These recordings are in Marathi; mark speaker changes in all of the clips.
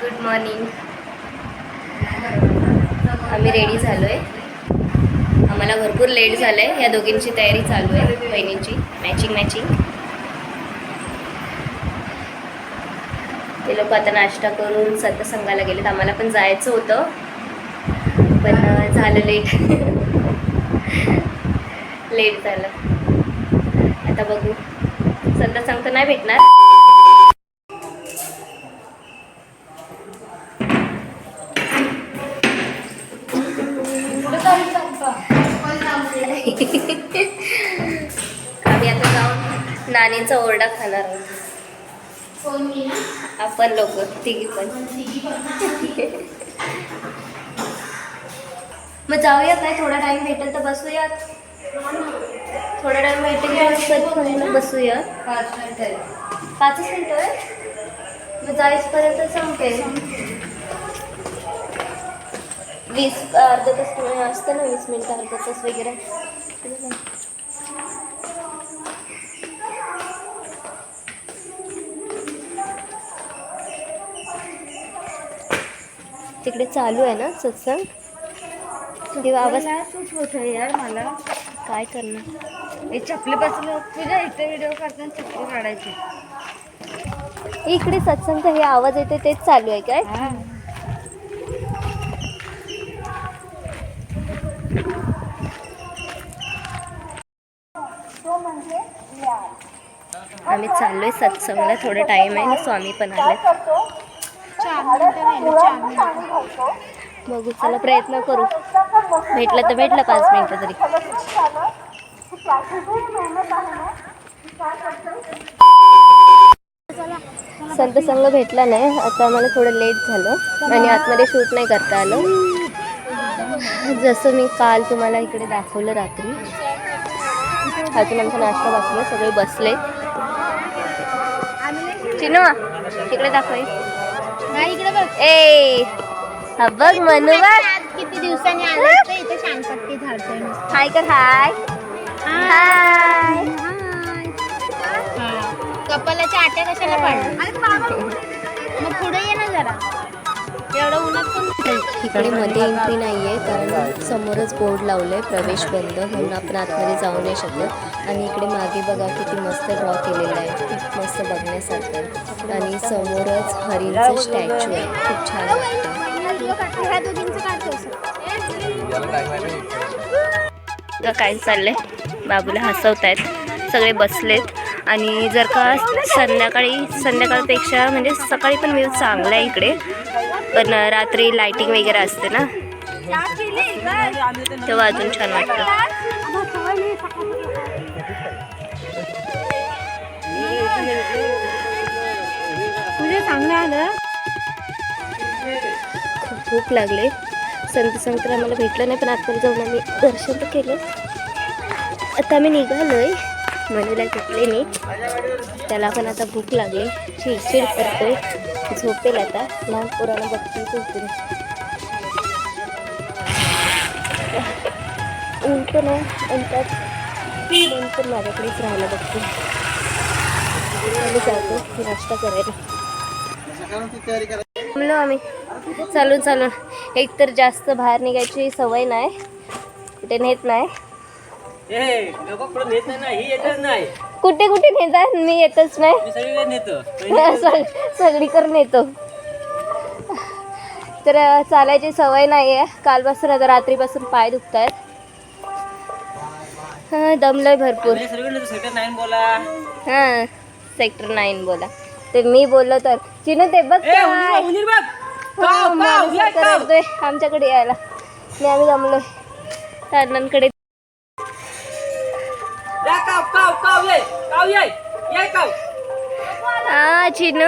Speaker 1: Good morning. आम्ही रेडी झालो आहे. आम्हाला भरपूर लेट झालं आहे. या दोघींची तयारी चालू आहे, बहिणींची मॅचिंग. ते लोक आता नाश्ता करून सतसंगाला गेलेत. आम्हाला पण जायचं होतं पण झालं लेट झालं. आता बघू, सतसंग तर नाही भेटणार. आम्ही आता जाऊन नानीचा ओरडा खाणार आहोत. आपण लोक तिघी पण. मग जाऊया काय? थोडा टाइम भेटेल तर बसूया. थोडा टाइम भेटेल तर बसूया. 5 मिनिटं आहे. मग जाईसपर्यंत संपेल. 20 अर्धा तास असतं ना, 20 मिनिटं अर्धा तास वगैरे. तिकडे चालू आहे ना सत्संग. तेव्हा आवाज सूच होत आहे यार मला. काय करणार? चपलीपासून तुझ्या इथे व्हिडिओ करताना चपली काढायची. इकडे सत्संगचा हे आवाज येते तेच चालू आहे काय? आम्ही चाललोय सत्संगला. थोडा टाइम आहे ना, स्वामी पण आले. बघू, चला प्रयत्न करू. भेटलं तर भेटलं 5 मिनिटं तरी. संतसंग भेटला नाही. आता आम्हाला थोडं लेट झालं आणि आतमध्ये शूट नाही करता आलं. जसं मी काल तुम्हाला इकडे दाखवलं रात्री. अजून आमचा नाश्ता बसले, सगळे बसले. चिनू इकडे दाखव. इकडे बघ. ए हा बघ मनू बघ.
Speaker 2: किती दिवसांनी आलं इथे शांतपट्टी झाडतोय.
Speaker 1: हाय कर. हाय हाय.
Speaker 2: कपालाच्या आट्या कशाला पाडल्या? मग पुढे ये ना जरा. एवढं उन्हात पण.
Speaker 1: इकडे मध्ये एंट्री नाही आहे कारण समोरच बोर्ड लावलं आहे प्रवेश बंद, म्हणून आपण आतमध्ये जाऊ नाही शकत. आणि इकडे मागे बघा किती मस्त ड्रॉ केलेलं आहे, खूप मस्त बघण्यासारखं आहे. आणि समोरच हरिणचं स्टॅच्यू आहे, खूप छान वाटतं. काय चाललंय? बाबूला हसवतायत. सगळे बसलेत. आणि जर का संध्याकाळपेक्षा म्हणजे सकाळी पण व्ह्यू चांगला आहे इकडे, पण रात्री लाइटिंग वगैरे असते ना, तेव्हा अजून छान वाटतं. चांगलं आलं. खूप भूक लागले. संत तर आम्हाला भेटलं नाही, पण आतमध्ये जाऊन आम्ही दर्शन तर केलं. आता आम्ही निघालोय. मनूला घेतले मी, त्याला पण आता भूक लागली. चिडचिड करतोय, झोपेल आता. लहान पोराला बघते झोपेल. ऊन पण आहे आणि त्यात मन पण माझ्याकडेच राहायला बघते. आम्ही जातो नाश्ता करायला. म्हणलो आम्ही चालून एक तर जास्त बाहेर निघायची सवय नाही, कुठे नेत नाही. कुठे नेतात? मी येतच नाही. सगळीकडे नेतो. तर चालायची सवय नाही आहे. कालपासून आता रात्रीपासून पाय दुखत आहेत. दमलोय भरपूर. हां, सेक्टर 9 बोला. ते मी बोललो तर चिनू ते बघ करतोय आमच्याकडे यायला. आणि आम्ही दमलोय अण्णांकडे. चिनू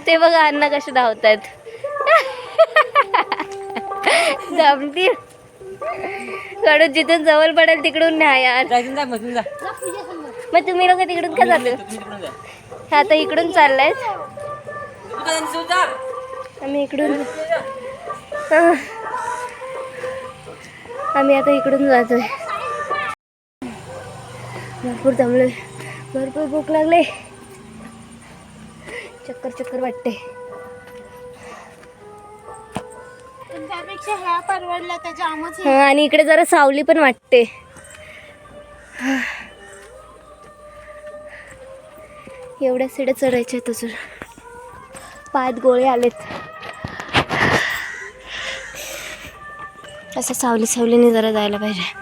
Speaker 1: ते बघा अण्णा कसे धावतायत. दमतील. कडून जिथून जवळ पडेल तिकडून नाही यार. मग तुम्ही लोक तिकडून का जातो? आता इकडून चाललाय. आम्ही इकडून आम्ही आता इकडून जातोय. भरपूर दमलोय, भरपूर भूक लागले, चक्कर चक्कर वाटते.
Speaker 2: त्यापेक्षा ह्या परवडला त्याच्या आमच.
Speaker 1: हा, आणि इकडे जरा सावली पण वाटते. एवढ्या सिड्या चढायच्या आहेत अजून, पायात गोळे आलेत. असं सावली सावलीने जरा जायला पाहिजे.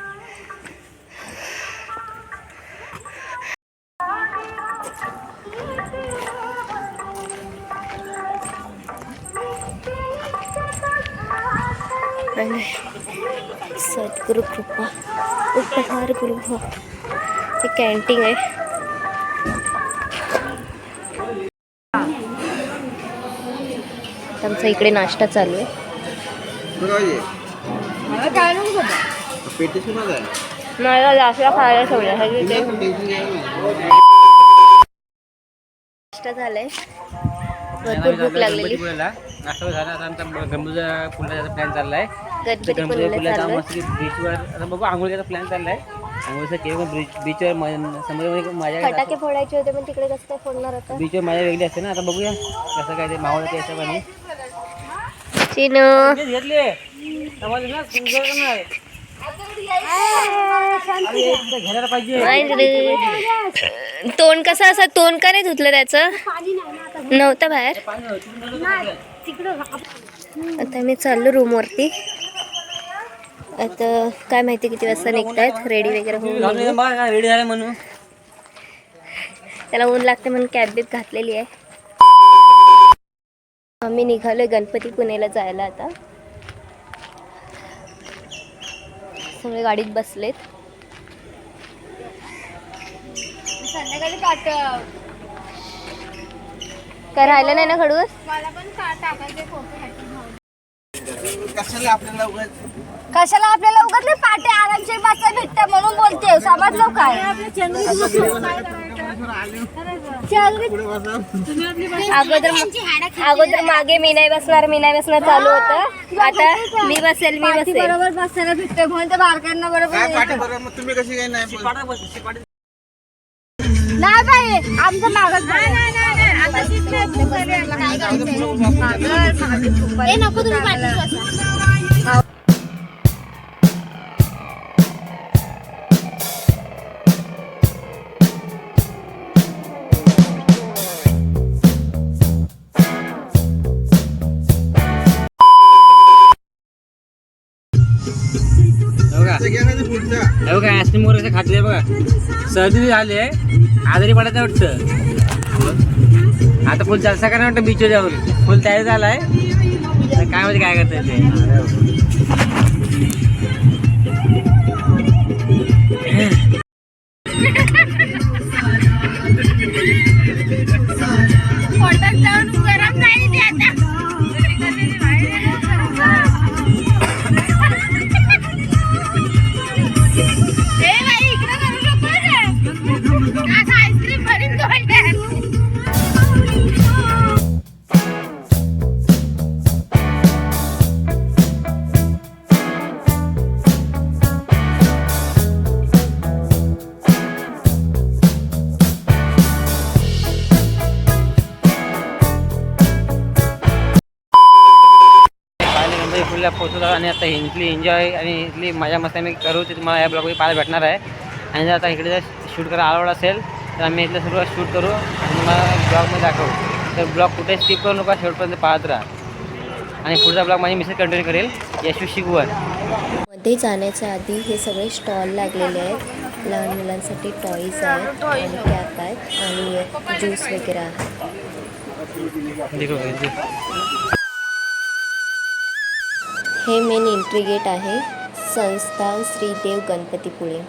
Speaker 1: सद्गुरु कृपा उपहार गृह हे कॅन्टीन आहे. आमचा इकडे नाश्ता चालू आहे. मला जास्त खायला ठेवलं नाश्ता झालाय, भरपूर भूक लागलेली.
Speaker 3: नाश्ता झाला. आता आमचा गणपतीच्या पुलाचा प्लॅन चाललाय.
Speaker 1: गणपती पुण्याला
Speaker 3: मस्त बीचवर आता बघू, आंघोळीचा प्लॅन चाललाय. आंघोळीचा केव्हा बीचवर समुद्रामध्ये माझ्या
Speaker 1: फटाके फोडायचे होते, पण तिकडे कसं काय फोडणार आता.
Speaker 3: बीचवर माझ्या वेगळी असते ना. आता बघूया कसं काय ते मावळं ते हिशोबाने
Speaker 1: चिनू
Speaker 3: घेतले. घ्यायला पाहिजे.
Speaker 1: तोंड कसं असं, तोंड का नाही धुतलं त्याचं, नव्हतं बाहेर. आता मी चाललो रूमवरती. आता काय माहिती किती वाजता निघतायत, रेडी वगैरे होऊन
Speaker 3: रेडी झाले म्हणून.
Speaker 1: त्याला ऊन लागते म्हणून कॅब बीप घातलेली आहे. आम्ही निघालोय गणपती पुणेला जायला. आता सगळे गाडीत बसलेत.
Speaker 2: संध्याकाळी पाठव.
Speaker 1: काय राहिलं नाही ना खडूस.
Speaker 2: मला पण टाकायचे फोटो.
Speaker 4: कशाला आपल्याला उगाच
Speaker 2: पाटे आरामशीर बसायला भेटते म्हणून बोलते. समजलं काय.
Speaker 1: अगोदर मागे मी नाही बसणार चालू होतं. आता मी बसेल
Speaker 2: बरोबर बसायला भेटते म्हणून त्या बारकांना
Speaker 4: काय पाठी
Speaker 2: बरोबर.
Speaker 4: बरं, मग तुम्ही कशी काय नाही बोलत?
Speaker 2: नाही बाई, आमचं मागत नको तुम्ही पाठी.
Speaker 3: बघा आईस्क्रीम वगैरे खातले बघा. सर्दी झाली आहे, आजारी पडायचं वाटतं. आता फुल जलसा करा वाटतं बीचवर जाऊन. फुल तयारी झालाय. काय माहिती काय करताय ते.
Speaker 2: गरम नाही ते आता. आईस्क्रीम भरीन
Speaker 3: फुलला पोहोचलो आणि आता इथली एन्जॉय आणि इथली मजा मस्ती आम्ही करू ते तुम्हाला या ब्लॉगमध्ये पाहायला भेटणार आहे. आणि जर आता इकडे जर शूट करायला आवड असेल तर आम्ही इथलं सर्व शूट करू आणि तुम्हाला ब्लॉगमध्ये दाखवू. तर ब्लॉग कुठे स्किप करू नका, शेवटपर्यंत पाहत राहा. आणि पुढचा ब्लॉग माझी मिसेस कंटिन्यू करेल. यशू शिकवण
Speaker 1: मध्ये जाण्याच्या आधी हे सगळे स्टॉल लागलेले आहेत. लहान मुलांसाठी टॉईज आहेत आणि कॅप आहेत आणि ज्यूस वगैरे आहे. हे मेन एंट्री गेट आहे. संस्थान श्रीदेव गणपतीपुळे.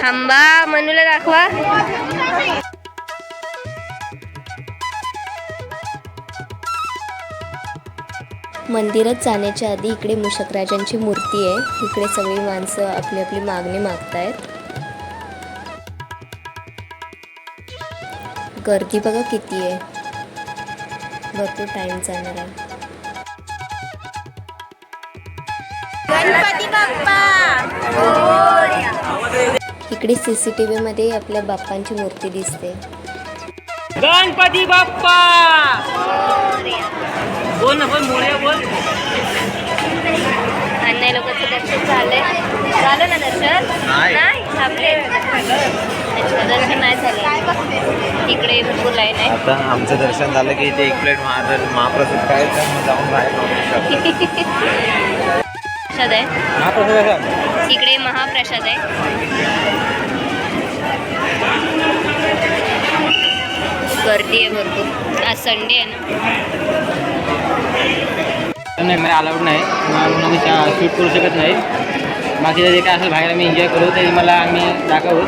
Speaker 1: थांबा, मनूला दाखवा. मंदिरात जाण्याच्या आधी इकडे मूषकराजांची मूर्ती आहे. इकडे सगळी माणसं आपली आपली मागणी मागतायत. गर्दी बघा किती आहे, भरपूर टाइम जाणार आहे.
Speaker 2: गणपती बाप्पा
Speaker 1: इकडे CCTV मध्ये आपल्या बाप्पांची मूर्ती दिसते.
Speaker 3: गणपती बाप्पा बोल ना, बोल मोरया बोल.
Speaker 1: अन्य लोकांचं दर्शन झालंय, झालं ना दर्शन? नाही थांबले. अच्छा, दर्शन नाही झालं. इकडे भरपूर लाईन आहे.
Speaker 5: आता आमचं दर्शन झालं की इथे 1 प्लेट महाप्रसाद खायचं, मग जाऊन बाहेर
Speaker 1: प्रसाद आहे इकडे, महाप्रसाद आहे. गर्दी आहे भरपूर, आज संडे आहे ना.
Speaker 3: नाही अलाउड नाही, मी शूट करू शकत नाही. बाकीचं जे काय असेल बाहेर आम्ही एन्जॉय करू, ते मला आम्ही दाखवू.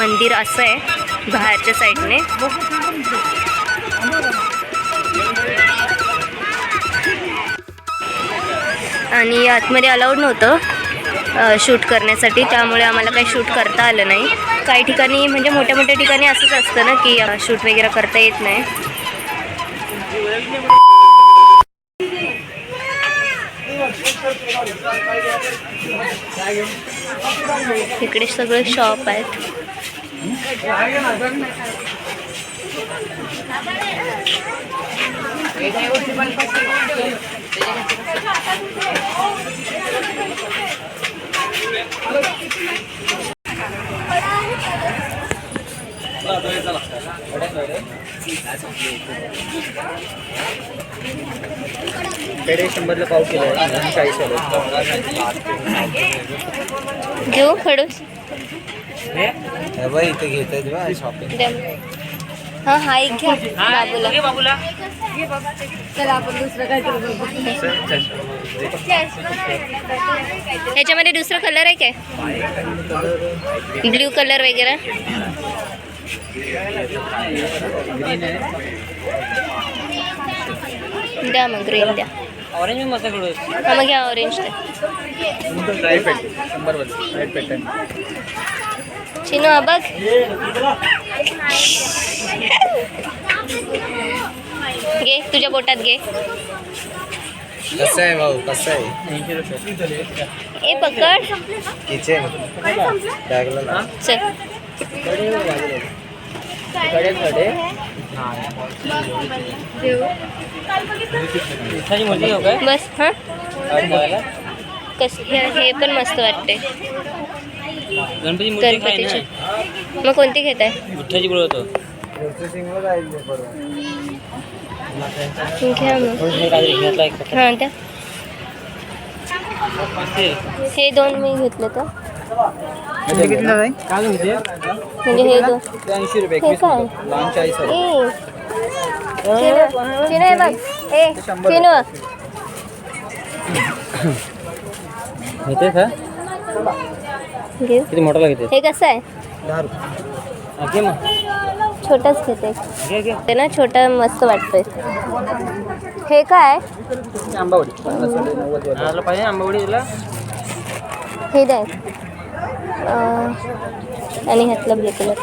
Speaker 1: मंदिर असं आहे बाहेरच्या साईडने. आणि आतमध्ये अलाउड नव्हतं शूट करण्यासाठी, त्यामुळे आम्हाला काही शूट करता आलं नाही. काही ठिकाणी म्हणजे मोठ्या मोठ्या ठिकाणी असंच असतं ना की शूट वगैरे करता येत नाही. इकडे सगळे शॉप आहेत.
Speaker 5: पेढे 100ला पाव किलो आहे, 40
Speaker 1: घेऊ खडूस
Speaker 5: इथे घेतात शॉपिंग.
Speaker 1: हां हा एक घ्या बाबूला.
Speaker 3: बाबूला
Speaker 1: ह्याच्यामध्ये दुसरा कलर आहे काय, ब्ल्यू कलर वगैरे? द्या मग ग्रीन द्या.
Speaker 3: ऑरेंज मस्त करू.
Speaker 1: हा मग घ्या ऑरेंज द्या. चिनू हा बघ. घे तुझ्या बोटात घे.
Speaker 5: कसं आहे भाऊ, कसं आहे?
Speaker 1: ए पकड.
Speaker 5: किचन बॅगला ना.
Speaker 1: चल बस. हां हे पण मस्त वाटते गणपतीचे. मग कोणती घेत आहे?
Speaker 3: विठ्ठाची बोलवतो.
Speaker 1: घ्या मग. हां द्या. हे 2 मी घेतले तर म्हणजे हे 2
Speaker 5: 80 रुपये.
Speaker 1: हे काय
Speaker 5: लॉन 40
Speaker 1: ए चिनू हे बघ. ए चिनू
Speaker 3: घेते का?
Speaker 1: घेऊ.
Speaker 3: किती मोठा घेते?
Speaker 1: हे कसं आहे?
Speaker 5: 10 रुपये.
Speaker 3: घे मग.
Speaker 1: छोटाच घेते
Speaker 3: घे घे.
Speaker 1: ते ना, छोटा मस्त वाटतोय. हे काय?
Speaker 5: आंबावडी 90
Speaker 3: पाहिजे आंबावडी तुला.
Speaker 1: हे द्या. आणि ह्यातलं ब्लू कलर.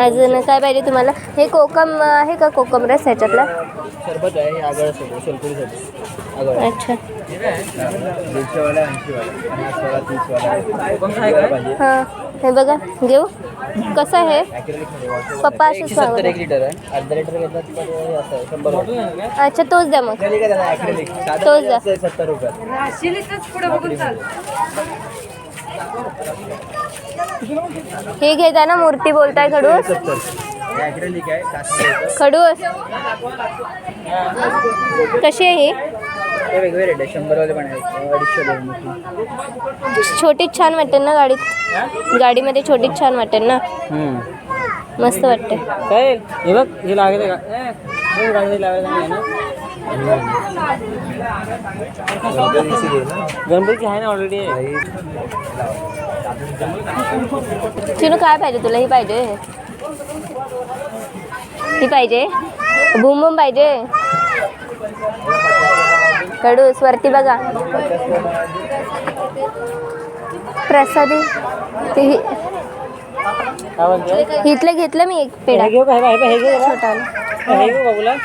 Speaker 1: अजून काय पाहिजे तुम्हाला? हे कोकम आहे का, कोकम रस ह्याच्यातला?
Speaker 5: सरबत आहे, आगळ सोलकढीसाठी.
Speaker 1: अच्छा
Speaker 5: 150 वाला, 80 वाला.
Speaker 1: हां हे बघा घेऊ. कसं आहे पप्पा? असंच
Speaker 5: 70
Speaker 1: सांगू.
Speaker 5: लिटर आहे, अर्धा लिटर घेतला तर असं 100.
Speaker 1: अच्छा तोच द्या मग. तोच द्या.
Speaker 5: 70 रुपये.
Speaker 1: हे घेता ना, मूर्ती बोलताय खडूस?
Speaker 5: 70 ॲक्रेलिक आहे, कास्ट
Speaker 1: खडूस कशी आहे ही?
Speaker 5: हे वेगवेगळे रेट आहे. 100 वाले पण आहेत, 250 वाले.
Speaker 1: छोटीच छान वाटेल ना गाडीत, गाडीमध्ये छोटीच छान वाटेल ना, मस्त वाटते.
Speaker 3: काय हे बघ, हे लागेल का? गाडी लावायला नाही ना. गणपतीची आहे ना ऑलरेडी.
Speaker 1: चिनू काय पाहिजे तुला? ही पाहिजे, ही पाहिजे, बूम बूम पाहिजे. कडूस वरती बघा. प्रसादी ते इथलं घेतलं मी एक पेढा छोटा.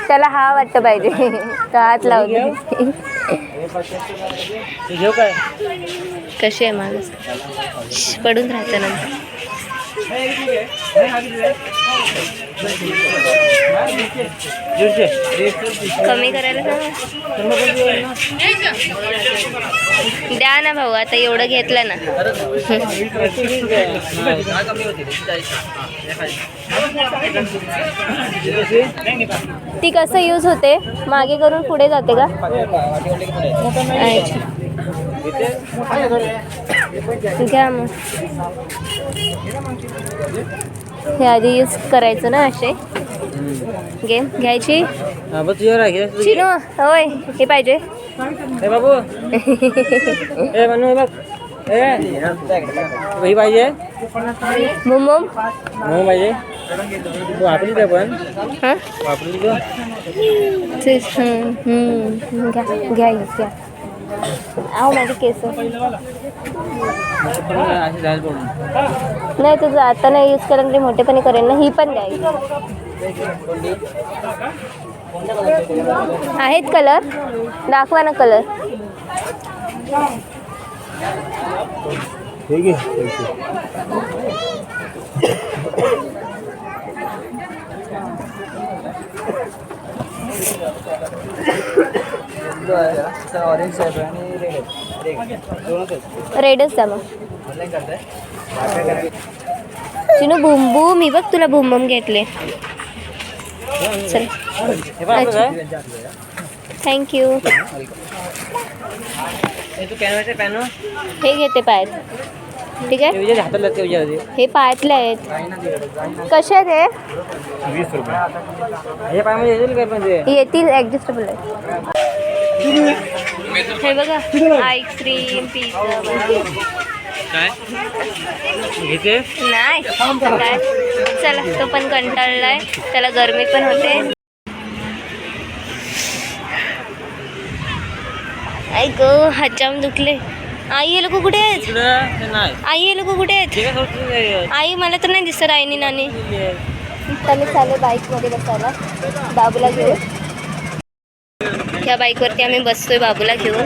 Speaker 1: त्याला हा वाटतं पाहिजे. तो हात लावतो.
Speaker 3: घेऊ काय?
Speaker 1: कशी आहे माणूस पडून राहतं नंतर. कमी करायला सांगा. द्या ना भाऊ, आता एवढं घेतलं ना. ती कसं यूज होते? मागे करून पुढे जाते का? घ्या मग. हे आधी यूज करायचं ना असे. गेम घ्यायची. चिनू होय, हे पाहिजे.
Speaker 3: हे बाबू हे बनू बघ. हे पाहिजे.
Speaker 1: बुम बुम
Speaker 3: पाहिजे. वापरली ते पण वापरली तो.
Speaker 1: घ्या घ्या. आहो माझे केस नाही. तुझं आता नाही यूज करेन तरी मोठेपणी करेन ना. ही पण द्यायची आहेत. कलर दाखवा ना. कलर रेडच द्या मग. Chinu boom boom. मी बघ तुला बूम बूम घेतले. चल थँक्यू. हे घेते पायात. ठीक आहे. हे पायातले आहेत. कसे आहेत हे?
Speaker 5: 20
Speaker 3: रुपये.
Speaker 1: येतील ॲडजस्टेबल आहे. हे बघा आईस्क्रीम पिझ्झा
Speaker 3: काय घेते
Speaker 1: नाही काय. चला तो पण कंटाळलाय. त्याला गरमी पण होते. आई ग हातजाम दुखले. आई हे लोक कुठे आहेत? आई हे लोक कुठे आहेत? आई मला तर नाही दिसत. आईनी नानी. तर मी चालू बाईकमध्ये बसायला बाबूला घेऊन. ह्या बाईकवरती आम्ही बसतोय बाबूला घेऊन.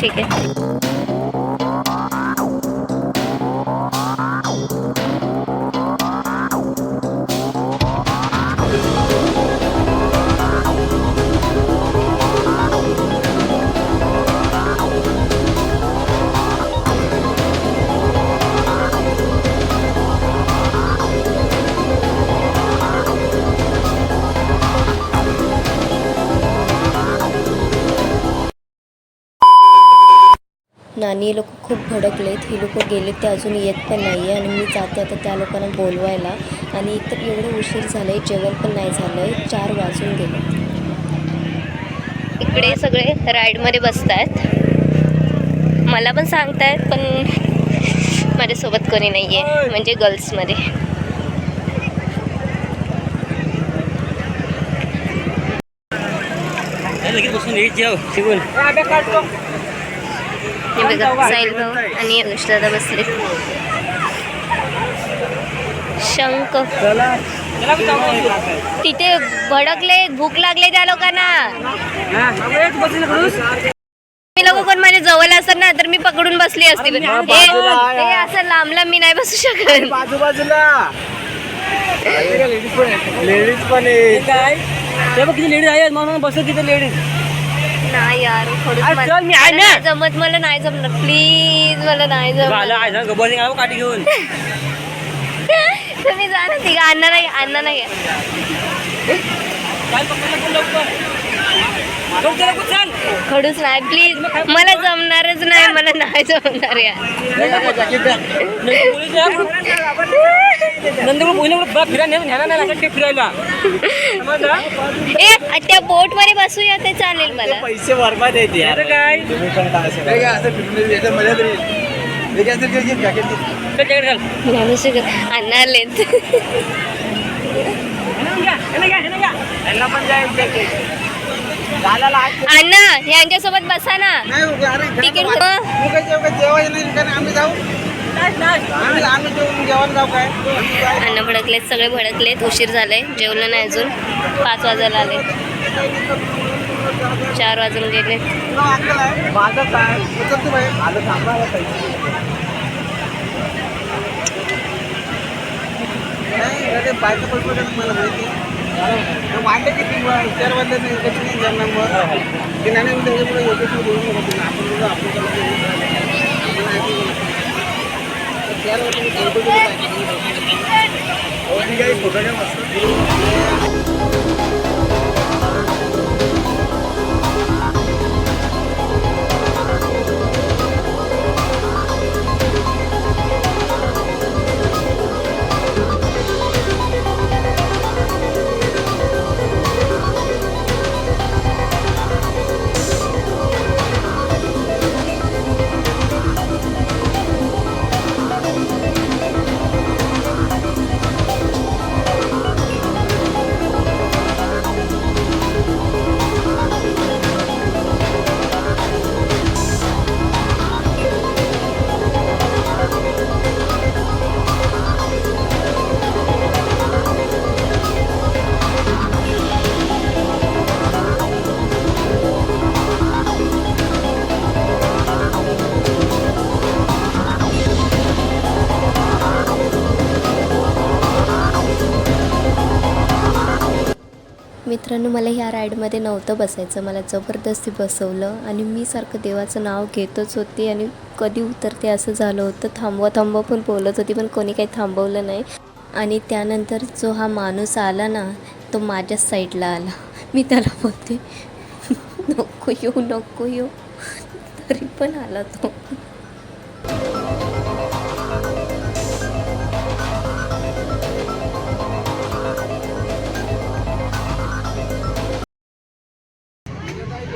Speaker 1: ठीक आहे. नानी लोक खूप भडकलेत. ही लोक गेलेत ते अजून येत पण नाही आहे. आणि मी जाते आता त्या लोकांना बोलवायला. आणि एकतर एवढं उशीर झालं आहे. जेवण पण नाही झालं आहे. 4 वाजून गेले. इकडे सगळे राईडमध्ये बसत आहेत. मला पण सांगत आहेत पण माझ्यासोबत कोणी नाही आहे म्हणजे गर्ल्समध्ये. हे बघा साहिल भाऊ आणि दादा बसले. शंख तिथे भडकले. भूक लागले त्या लोकांना. मी लोक कोण माझ्या जवळ असतात ना तर मी पकडून बसली असते. हे असं लांब लांब मी नाही बसू शकत.
Speaker 4: बाजूबाजूला लेडीज पण आहे.
Speaker 3: किती लेडीज आहेत म्हणून बसत तिथे लेडीज.
Speaker 1: नाही यार जमत. मला नाही जमणार. प्लीज मला नाही जमणार.
Speaker 3: काठी घेऊन
Speaker 1: तुम्ही जा ना. तिघा अण्णा नाही. अण्णा नाही. खडूस नाही प्लीज, मला जमणारच नाही, मला नाही जमणार यार. ए त्या बोट मध्ये बसूया ते चालेल मला.
Speaker 4: पैसे बरबाद आहेत यार. काय तुम्ही पण काय असं काय असं फिरून याच्या मजा तरी हे काय असेल की जॅकेट
Speaker 1: ज्ञानेश्वर अण्णा आलेत.
Speaker 4: यांना पण जायचं
Speaker 1: अण्णा यांच्यासोबत बसा ना. तिकीट
Speaker 4: आम्ही जाऊ आम्ही जेवण जाऊ काय
Speaker 1: अन्न भडकलेत, सगळे भडकलेत. उशीर झालाय, जेवलं नाही अजून. 5 वाजायला आले, 4 वाजून गेले.
Speaker 4: माझं काय माझं सांगा पैसे नाही बायका पैसे मला माहिती वाटते की ती 4 वाजता कशी जमणार की नाही त्याच्यामुळे योगेश्वर बोलून होतो आपण फोटो मस्त.
Speaker 1: मित्रांनो, मला ह्या राईडमध्ये नव्हतं बसायचं, मला जबरदस्ती बसवलं आणि मी सारखं देवाचं नाव घेतच होती आणि कधी उतरते असं झालं होतं. थांबवा थांबवा पण बोलत होती, पण कोणी काही थांबवलं नाही. आणि त्यानंतर जो हा माणूस आला ना, तो माझ्याच साईडला आला. मी त्याला बोलते नको येऊ नको येऊ, तरी पण आला तो.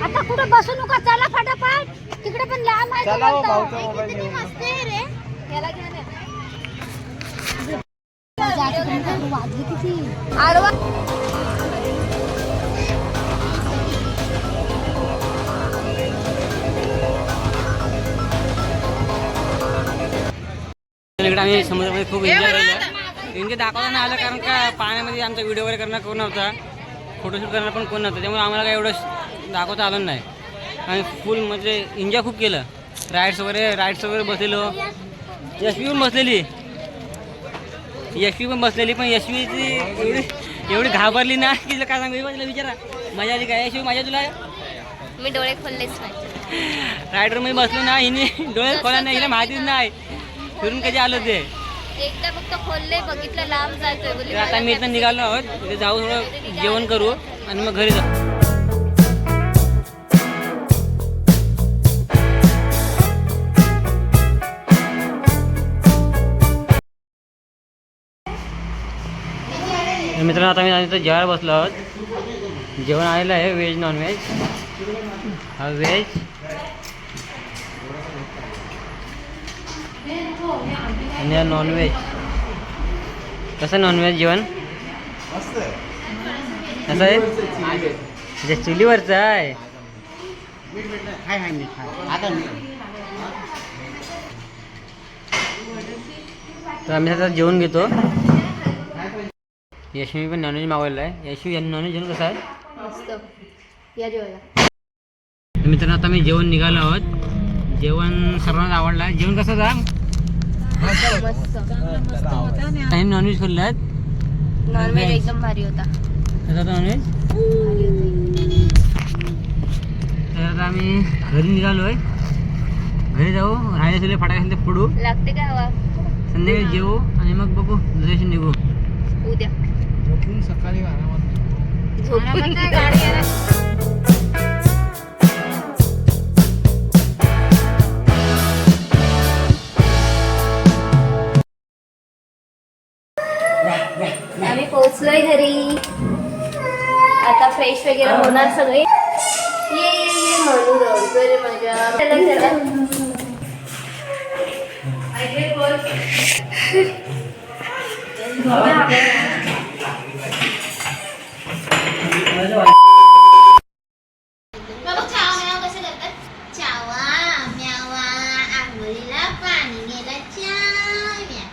Speaker 2: आता कुठे बसू नका, चला फटाफट. तिकडे पण लांब आहे.
Speaker 4: चला हो, भाऊचा मोबाईल
Speaker 2: किती
Speaker 4: घेऊन.
Speaker 2: मस्त आहे रे. याला घेऊन ये. वाजली किती आडवा.
Speaker 3: इकडे आम्ही समुद्रामध्ये खूप एन्जॉय केलं. एन्जॉय दाखवता नाही आलं कारण का पाण्यामध्ये आमचा व्हिडिओ वगैरे करणार कोण नव्हता, फोटोशूट करणार पण कोण नव्हतं, त्यामुळे आम्हाला काही एवढं दाखवता आलं नाही. आम्ही फुल म्हणजे एन्जॉय खूप केलं. राईड्स वगैरे बसलेलो. यशवी पण बसलेली, पण यशवीची एवढी घाबरली ना की काय सांगू. विचारा मजा आली काय यशवी? माझ्या तुला
Speaker 1: मी डोळे खोललेच नाही.
Speaker 3: रायडरमध्ये बसलो ना, हिने डोळे खोला नाही, हिला माहितीच नाही फिरून कधी आलो ते.
Speaker 1: एकदा फक्त खोलले, बघितलं लांब जायचंय बोलली.
Speaker 3: तर आता मी इथं निघालो आहोत, तिथे जाऊ थोडं जेवण करू आणि मग घरी जाऊ. मित्रांनो, आता मी इथं जेवायला बसलो आहोत. जेवण आलेलं आहे, व्हेज नॉनव्हेज. हा व्हेज आणि हा नॉनव्हेज. कसं नॉनव्हेज जेवण कसं आहे? म्हणजे चुलीवरचं आहे. तर आम्ही आता जेवण घेतो. यशवी पण नॉनव्हेज मागवलेलं आहे. यशवी यांनी नॉनव्हेज जेवण कसं आहे?
Speaker 1: मस्त या जेवायला.
Speaker 3: मित्रांनो, आता मी जेवण निघालो आहोत. जेवण सर्वांना आवडलं आहे. जेवण कसं जा
Speaker 1: मस्त.
Speaker 3: काही नॉनव्हेज खाल्लं आहेत.
Speaker 1: नॉनव्हेज एकदम भारी होता.
Speaker 3: कसं नॉनव्हेज? तर आता आम्ही घरी निघालो आहे. घरी जाऊ, राहायला असेल फटाके असेल ते फोडू,
Speaker 1: लागते का हवा?
Speaker 3: संध्याकाळी जेवू आणि मग बघू दुसऱ्या दिवशी निघू.
Speaker 1: उद्या
Speaker 4: सकाळी आरामात
Speaker 1: झोपून
Speaker 2: गाडी
Speaker 1: आम्ही पोहोचलोय घरी. आता फ्रेश वगैरे होणार सगळे. ये म्हणू रडतोय रे माझ्या. चला चला.
Speaker 2: बाबा चावा म्याव कसं करतात? चावा म्यावा आंघोळीला पाणी गेला चाव म्याव.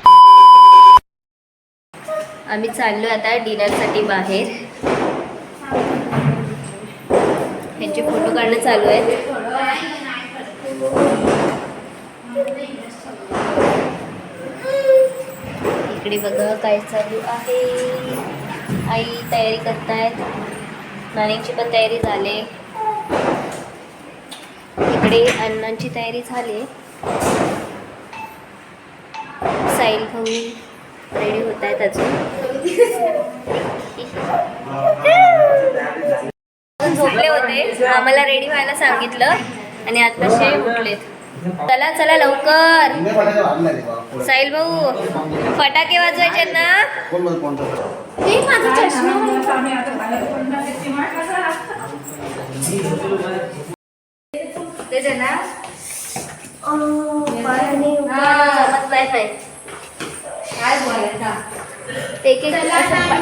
Speaker 1: आम्ही चाललो आता डिनरसाठी बाहेर. त्यांचे फोटो काढणं चालू आहे. इकडे बघा काय चालू आहे. आई तयारी करतायत. नानींची पण तयारी झाली. इकडे अण्णांची तयारी झाली. साहिल भाऊ रेडी होत आहेत अजून. झोपले होते, आम्हाला रेडी व्हायला सांगितलं आणि आताशे उठलेत. चला चला लवकर. साहिल भाऊ फटाके वाजवायचे ना.
Speaker 2: माझा चष्मा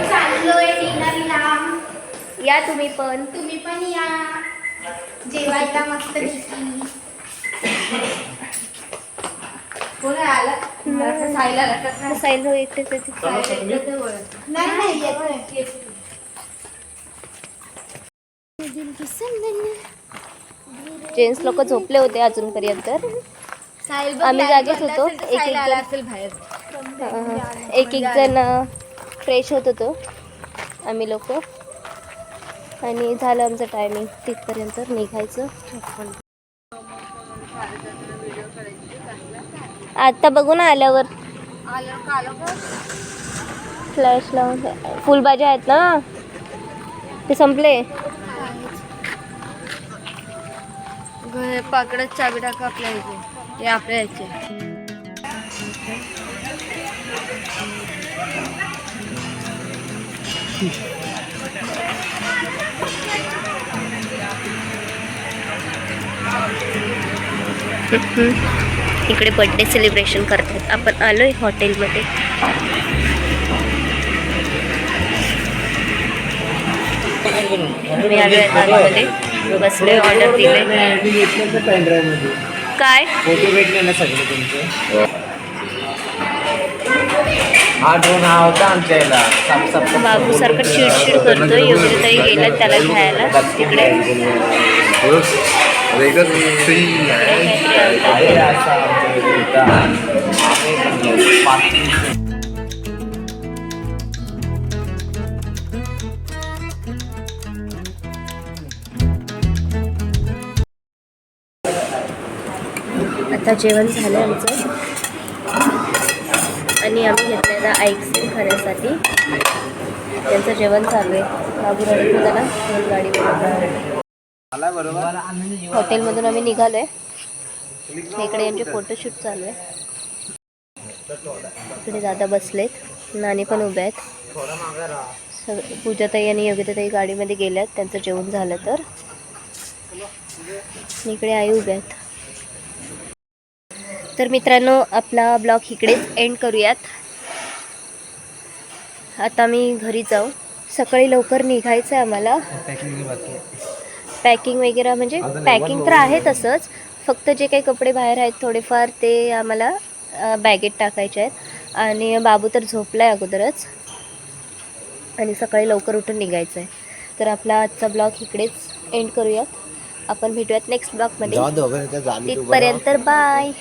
Speaker 2: चाललोय डिनरला.
Speaker 1: या तुम्ही पण.
Speaker 2: तुम्ही पण या जेवायला मस्त
Speaker 1: साहिल भाऊ एकटेच जेंट्स लोक झोपले होते अजूनपर्यंत. आम्ही जागेच होतो. एक एक जण फ्रेश होत होतो आम्ही लोक. आणि झालं आमचं टायमिंग तिथपर्यंत निघायचं. आता बघू ना आल्यावर फ्लॅश लावून. फुलभाज्या आहेत ना ते संपले.
Speaker 2: पाकडच चाबी टाका आपल्या इथे. हे आपल्या याचे
Speaker 1: इकडे बर्थडे सेलिब्रेशन करतात. आपण आलोय हॉटेलमध्ये. मी आलोय आतमध्ये बसलोय. ऑर्डर दिले. काय
Speaker 5: फोटो भेटले ना सगळे तुमचे. हा ड्रोन हा होता आमच्या याला.
Speaker 1: बाबू सारखं चिडचिड करतोय. योग्य तरी गेला त्याला घ्यायला तिकडे. आता जेवण झालं आमचं आणि आम्ही घेतलं आता आईस्क्रीम खाण्यासाठी. त्यांचं जेवण चालू आहे. बाबू रडत होता ना म्हणून गाडीवर. हॉटेलमधून आम्ही निघालोय. इकडे यांचे फोटोशूट चालू आहे. इकडे दादा बसलेत. नानी पण उभ्या आहेत. पूजाताई आणि योगिताताई गाडीमध्ये गेल्यात. त्यांचं जेवण झालं तर. इकडे आई उभ्या आहेत. तर मित्रांनो आपला ब्लॉग इकडेच एंड करूयात. आता मी घरी जाऊ. सकाळी लवकर निघायचं आहे आम्हाला. पॅकिंग वगैरे म्हणजे पॅकिंग तर आहे तसंच. फक्त जे काही कपडे बाहेर आहेत थोडेफार ते आम्हाला बॅगेत टाकायचे आहेत. आणि बाबू तर झोपला आहे अगोदरच. आणि सकाळी लवकर उठून निघायचं आहे. तर आपला आजचा ब्लॉग इकडेच एंड करूयात. आपण भेटूयात नेक्स्ट ब्लॉगमध्ये. तिथपर्यंत बाय.